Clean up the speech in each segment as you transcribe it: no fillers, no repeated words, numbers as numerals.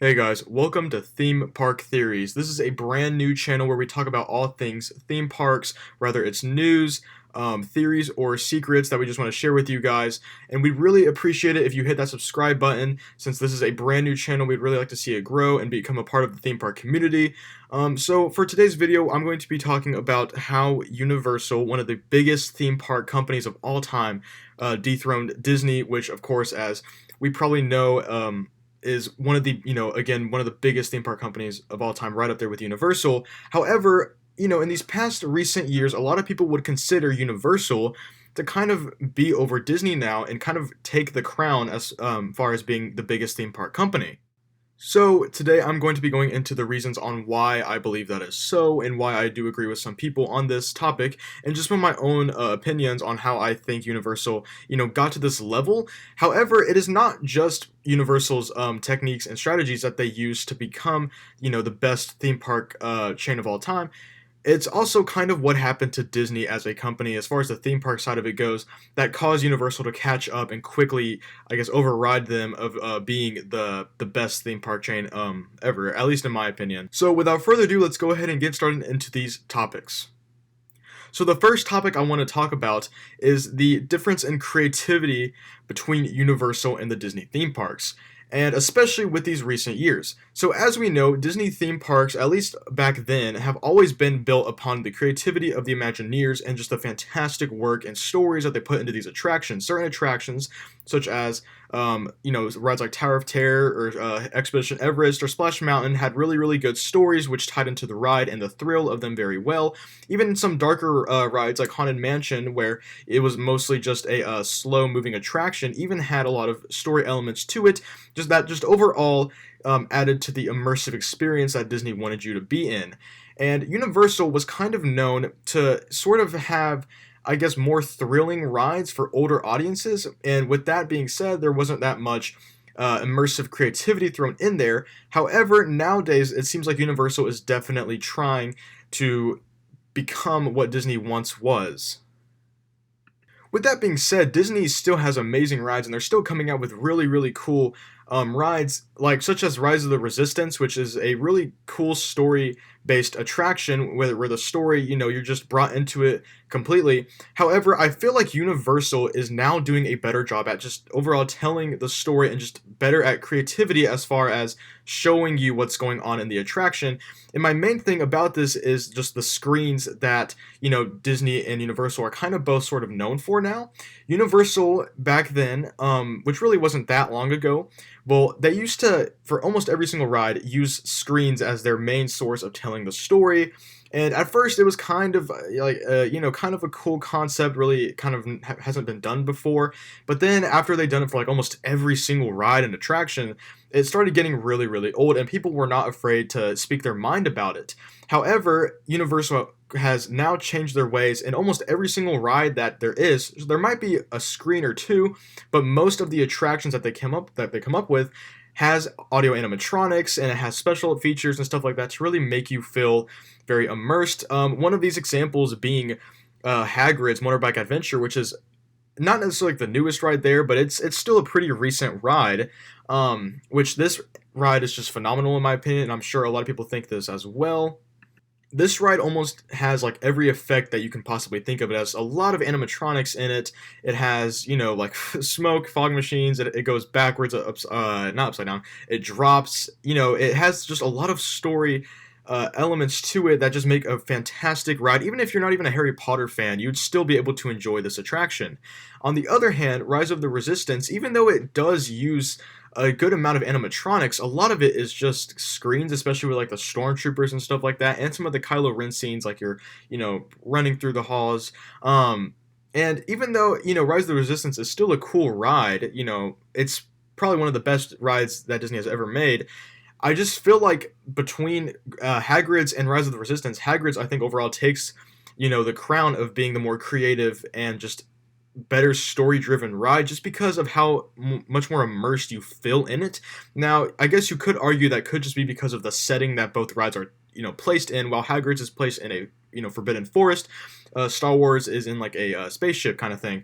Hey guys, welcome to Theme Park Theories. This is a brand new channel where we talk about all things theme parks, whether it's news, theories, or secrets that we just want to share with you guys. And we'd really appreciate it if you hit that subscribe button. Since this is a brand new channel, we'd really like to see it grow and become a part of the theme park community. So for today's video, I'm going to be talking about how Universal, one of the biggest theme park companies of all time, dethroned Disney, which of course, as we probably know, is one of the, again, one of the biggest theme park companies of all time, right up there with Universal. However, in these past recent years, a lot of people would consider Universal to kind of be over Disney now and kind of take the crown as far as being the biggest theme park company. So today I'm going to be going into the reasons on why I believe that is so and why I do agree with some people on this topic and just from my own opinions on how I think Universal, got to this level. However, it is not just Universal's techniques and strategies that they use to become, the best theme park chain of all time. It's also kind of what happened to Disney as a company, as far as the theme park side of it goes, that caused Universal to catch up and quickly, I guess, override them of being the best theme park chain ever, at least in my opinion. So without further ado, let's go ahead and get started into these topics. So the first topic I want to talk about is the difference in creativity between Universal and the Disney theme parks, and especially with these recent years. So as we know, Disney theme parks, at least back then, have always been built upon the creativity of the Imagineers and just the fantastic work and stories that they put into these attractions. Certain attractions, such as rides like Tower of Terror or Expedition Everest or Splash Mountain, had really, really good stories which tied into the ride and the thrill of them very well. Even some darker rides like Haunted Mansion, where it was mostly just a slow-moving attraction, even had a lot of story elements to it, just overall added to the immersive experience that Disney wanted you to be in. And Universal was kind of known to sort of have, I guess, more thrilling rides for older audiences, and with that being said, there wasn't that much immersive creativity thrown in there. However, nowadays, it seems like Universal is definitely trying to become what Disney once was. With that being said, Disney still has amazing rides, and they're still coming out with really, really cool rides, such as Rise of the Resistance, which is a really cool story-based attraction where the story, you're just brought into it completely. However, I feel like Universal is now doing a better job at just overall telling the story and just better at creativity as far as showing you what's going on in the attraction. And my main thing about this is just the screens that, Disney and Universal are kind of both sort of known for now. Universal back then, which really wasn't that long ago, well, they used to, for almost every single ride, use screens as their main source of telling the story. And at first, it was kind of kind of a cool concept. Really, kind of hasn't been done before. But then, after they'd done it for almost every single ride and attraction, it started getting really, really old, and people were not afraid to speak their mind about it. However, Universal has now changed their ways, and almost every single ride that there is, there might be a screen or two, but most of the attractions that they come up with has audio animatronics, and it has special features and stuff like that to really make you feel very immersed. One of these examples being Hagrid's Motorbike Adventure, which is not necessarily the newest ride there, but it's still a pretty recent ride, which this ride is just phenomenal in my opinion, and I'm sure a lot of people think this as well. This ride almost has every effect that you can possibly think of. It has a lot of animatronics in it. It has, smoke, fog machines. It goes backwards, not upside down. It drops. It has just a lot of story elements to it that just make a fantastic ride. Even if you're not even a Harry Potter fan, you'd still be able to enjoy this attraction. On the other hand, Rise of the Resistance, even though it does use a good amount of animatronics, a lot of it is just screens, especially with the stormtroopers and stuff like that, and some of the Kylo Ren scenes, you're, running through the halls. And even though, Rise of the Resistance is still a cool ride, it's probably one of the best rides that Disney has ever made. I just feel like between Hagrid's and Rise of the Resistance, Hagrid's, I think, overall takes, the crown of being the more creative and just better story-driven ride, just because of how much more immersed you feel in it. Now, I guess you could argue that could just be because of the setting that both rides are, placed in. While Hagrid's is placed in a, forbidden forest, Star Wars is in a spaceship kind of thing.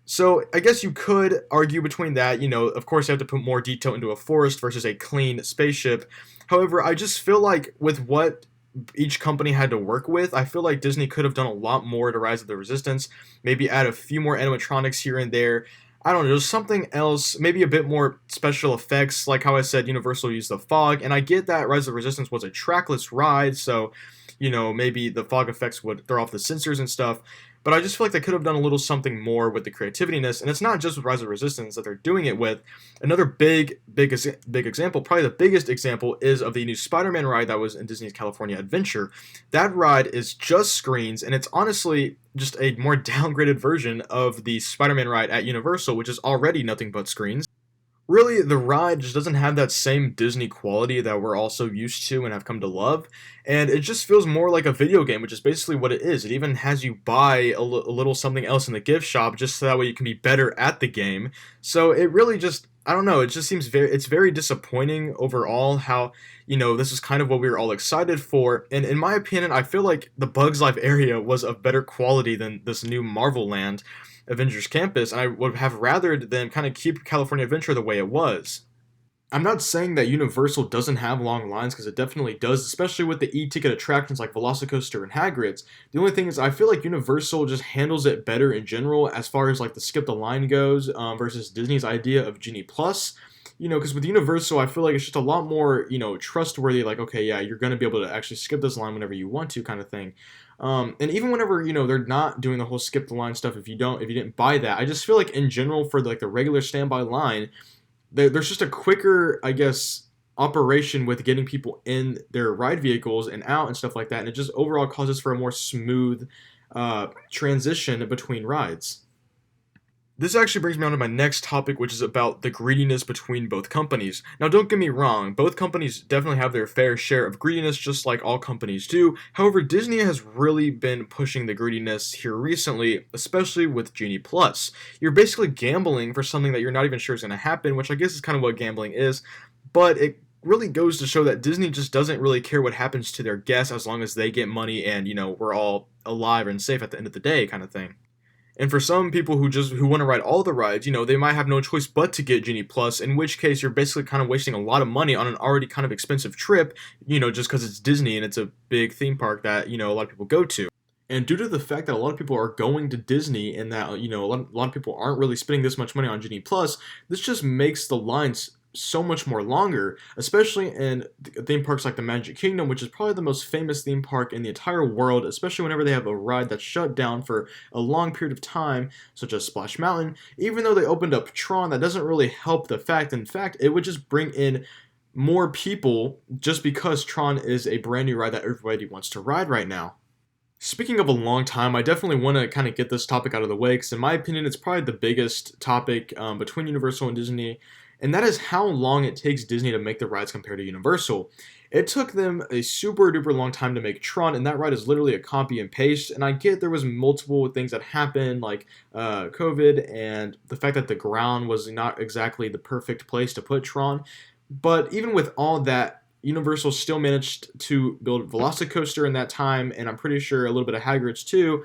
So I guess you could argue between that. Of course, you have to put more detail into a forest versus a clean spaceship. However, I just feel like with what each company had to work with, I feel like Disney could have done a lot more to Rise of the Resistance. Maybe add a few more animatronics here and there. I don't know, just something else, maybe a bit more special effects, like how I said Universal used the fog, and I get that Rise of the Resistance was a trackless ride, so maybe the fog effects would throw off the sensors and stuff. But I just feel like they could have done a little something more with the creativity in this, and it's not just with Rise of Resistance that they're doing it with. Another big example, probably the biggest example, is of the new Spider-Man ride that was in Disney's California Adventure. That ride is just screens, and it's honestly just a more downgraded version of the Spider-Man ride at Universal, which is already nothing but screens. Really, the ride just doesn't have that same Disney quality that we're also used to and have come to love, and it just feels more like a video game, which is basically what it is. It even has you buy a little something else in the gift shop just so that way you can be better at the game. So it really just, I don't know, it just seems it's very disappointing overall how, this is kind of what we were all excited for, and in my opinion, I feel like the Bugs Life area was of better quality than this new Marvel Land Avengers Campus, and I would have rathered them kind of keep California Adventure the way it was. I'm not saying that Universal doesn't have long lines, because it definitely does, especially with the e-ticket attractions like Velocicoaster and Hagrid's. The only thing is, I feel like Universal just handles it better in general as far as like the skip the line goes, versus Disney's idea of Genie Plus. Because with Universal, I feel like it's just a lot more, trustworthy. Like, okay, yeah, you're gonna be able to actually skip this line whenever you want to, kind of thing. And even whenever they're not doing the whole skip the line stuff, if you didn't buy that, I just feel like in general for like the regular standby line, there's just a quicker, I guess, operation with getting people in their ride vehicles and out and stuff like that, and it just overall causes for a more smooth transition between rides. This actually brings me on to my next topic, which is about the greediness between both companies. Now, don't get me wrong, both companies definitely have their fair share of greediness, just like all companies do. However, Disney has really been pushing the greediness here recently, especially with Genie Plus. You're basically gambling for something that you're not even sure is going to happen, which I guess is kind of what gambling is, but it really goes to show that Disney just doesn't really care what happens to their guests as long as they get money and, we're all alive and safe at the end of the day, kind of thing. And for some people who want to ride all the rides, they might have no choice but to get Genie Plus, in which case you're basically kind of wasting a lot of money on an already kind of expensive trip, just because it's Disney and it's a big theme park that, a lot of people go to. And due to the fact that a lot of people are going to Disney and that, a lot of people aren't really spending this much money on Genie Plus, this just makes the lines so much more longer, especially in theme parks like the Magic Kingdom, which is probably the most famous theme park in the entire world, especially whenever they have a ride that's shut down for a long period of time, such as Splash Mountain. Even though they opened up Tron, that doesn't really help the fact. In fact, it would just bring in more people just because Tron is a brand new ride that everybody wants to ride right now. Speaking of a long time, I definitely want to kind of get this topic out of the way, because in my opinion, it's probably the biggest topic between Universal and Disney, and that is how long it takes Disney to make the rides compared to Universal. It took them a super duper long time to make Tron, and that ride is literally a copy and paste, and I get there was multiple things that happened, like COVID, and the fact that the ground was not exactly the perfect place to put Tron, but even with all that, Universal still managed to build Velocicoaster in that time, and I'm pretty sure a little bit of Hagrid's too,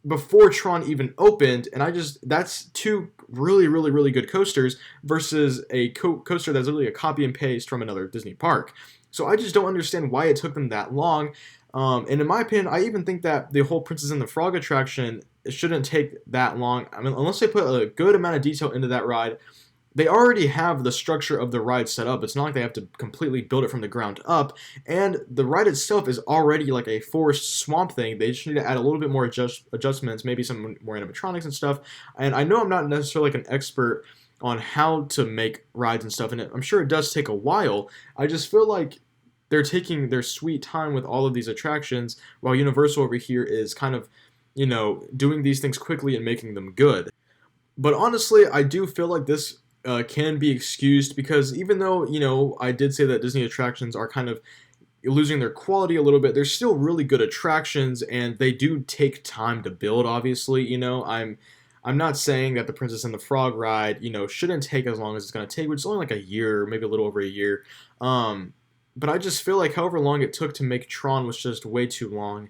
before Tron even opened, and that's two really, really, really good coasters versus a coaster that's literally a copy and paste from another Disney park. So I just don't understand why it took them that long. And in my opinion, I even think that the whole Princess and the Frog attraction shouldn't take that long. I mean, unless they put a good amount of detail into that ride, they already have the structure of the ride set up. It's not like they have to completely build it from the ground up. And the ride itself is already like a forest swamp thing. They just need to add a little bit more adjustments, maybe some more animatronics and stuff. And I know I'm not necessarily like an expert on how to make rides and stuff, and I'm sure it does take a while. I just feel like they're taking their sweet time with all of these attractions, while Universal over here is kind of, doing these things quickly and making them good. But honestly, I do feel like this can be excused, because even though, I did say that Disney attractions are kind of losing their quality a little bit, they're still really good attractions, and they do take time to build, obviously. I'm not saying that the Princess and the Frog ride, shouldn't take as long as it's going to take, which is only like a year, maybe a little over a year. But I just feel like however long it took to make Tron was just way too long.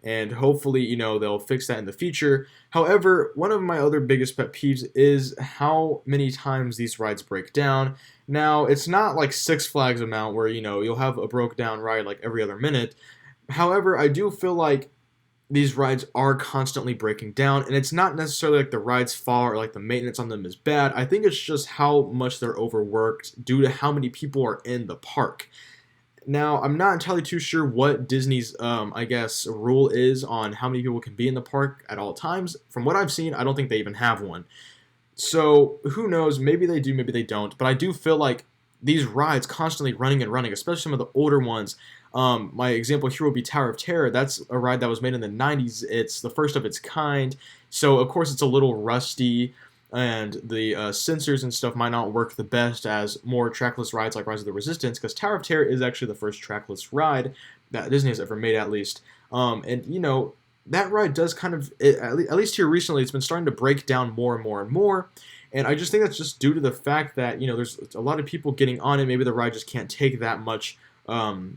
and hopefully, they'll fix that in the future. However, one of my other biggest pet peeves is how many times these rides break down. Now, it's not like Six Flags amount where, you'll have a broke down ride like every other minute. However, I do feel like these rides are constantly breaking down, and it's not necessarily like the ride's fault or like the maintenance on them is bad. I think it's just how much they're overworked due to how many people are in the park. Now, I'm not entirely too sure what Disney's, I guess, rule is on how many people can be in the park at all times. From what I've seen, I don't think they even have one. So, who knows? Maybe they do, maybe they don't. But I do feel like these rides constantly running and running, especially some of the older ones. My example here would be Tower of Terror. That's a ride that was made in the 90s. It's the first of its kind. So, of course, it's a little rusty, and the sensors and stuff might not work the best as more trackless rides like Rise of the Resistance, because Tower of Terror is actually the first trackless ride that Disney has ever made, at least. And, that ride does kind of, at least here recently, it's been starting to break down more and more and more. And I just think that's just due to the fact that, there's a lot of people getting on it. Maybe the ride just can't take that much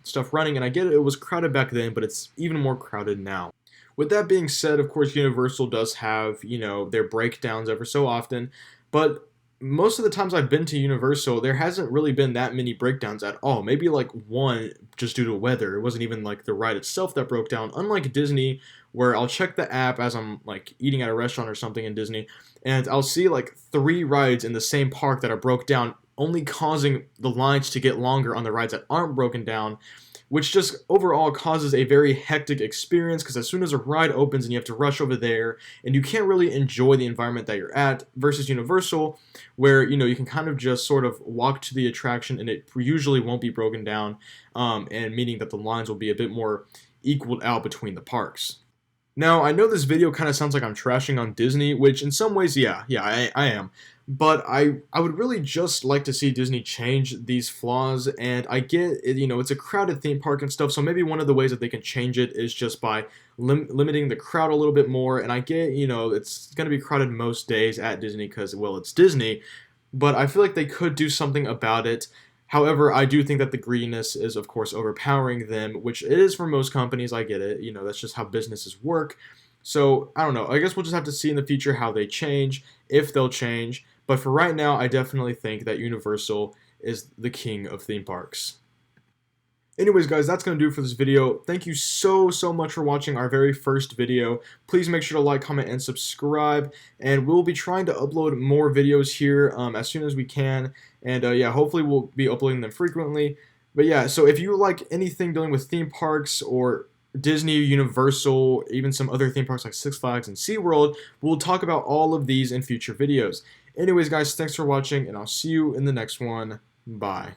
stuff running. And I get it was crowded back then, but it's even more crowded now. With that being said, of course, Universal does have, their breakdowns ever so often. But most of the times I've been to Universal, there hasn't really been that many breakdowns at all. Maybe like one just due to weather. It wasn't even like the ride itself that broke down. Unlike Disney, where I'll check the app as I'm like eating at a restaurant or something in Disney, and I'll see like 3 rides in the same park that are broke down, only causing the lines to get longer on the rides that aren't broken down, which just overall causes a very hectic experience, because as soon as a ride opens and you have to rush over there, and you can't really enjoy the environment that you're at, versus Universal, where you can kind of just sort of walk to the attraction and it usually won't be broken down, and meaning that the lines will be a bit more equaled out between the parks. Now, I know this video kind of sounds like I'm trashing on Disney, which in some ways, yeah, I am. But I would really just like to see Disney change these flaws, and I get, it's a crowded theme park and stuff, so maybe one of the ways that they can change it is just by limiting the crowd a little bit more, and I get, it's going to be crowded most days at Disney because, well, it's Disney, but I feel like they could do something about it. However, I do think that the greediness is, of course, overpowering them, which it is for most companies. I get it. That's just how businesses work. So, I don't know. I guess we'll just have to see in the future how they change, if they'll change. But for right now, I definitely think that Universal is the king of theme parks. Anyways, guys, that's going to do it for this video. Thank you so much for watching our very first video. Please make sure to like, comment, and subscribe. And we'll be trying to upload more videos here as soon as we can. And yeah, hopefully we'll be uploading them frequently. But yeah, so if you like anything dealing with theme parks or Disney, Universal, even some other theme parks like Six Flags and SeaWorld, we'll talk about all of these in future videos. Anyways, guys, thanks for watching, and I'll see you in the next one. Bye.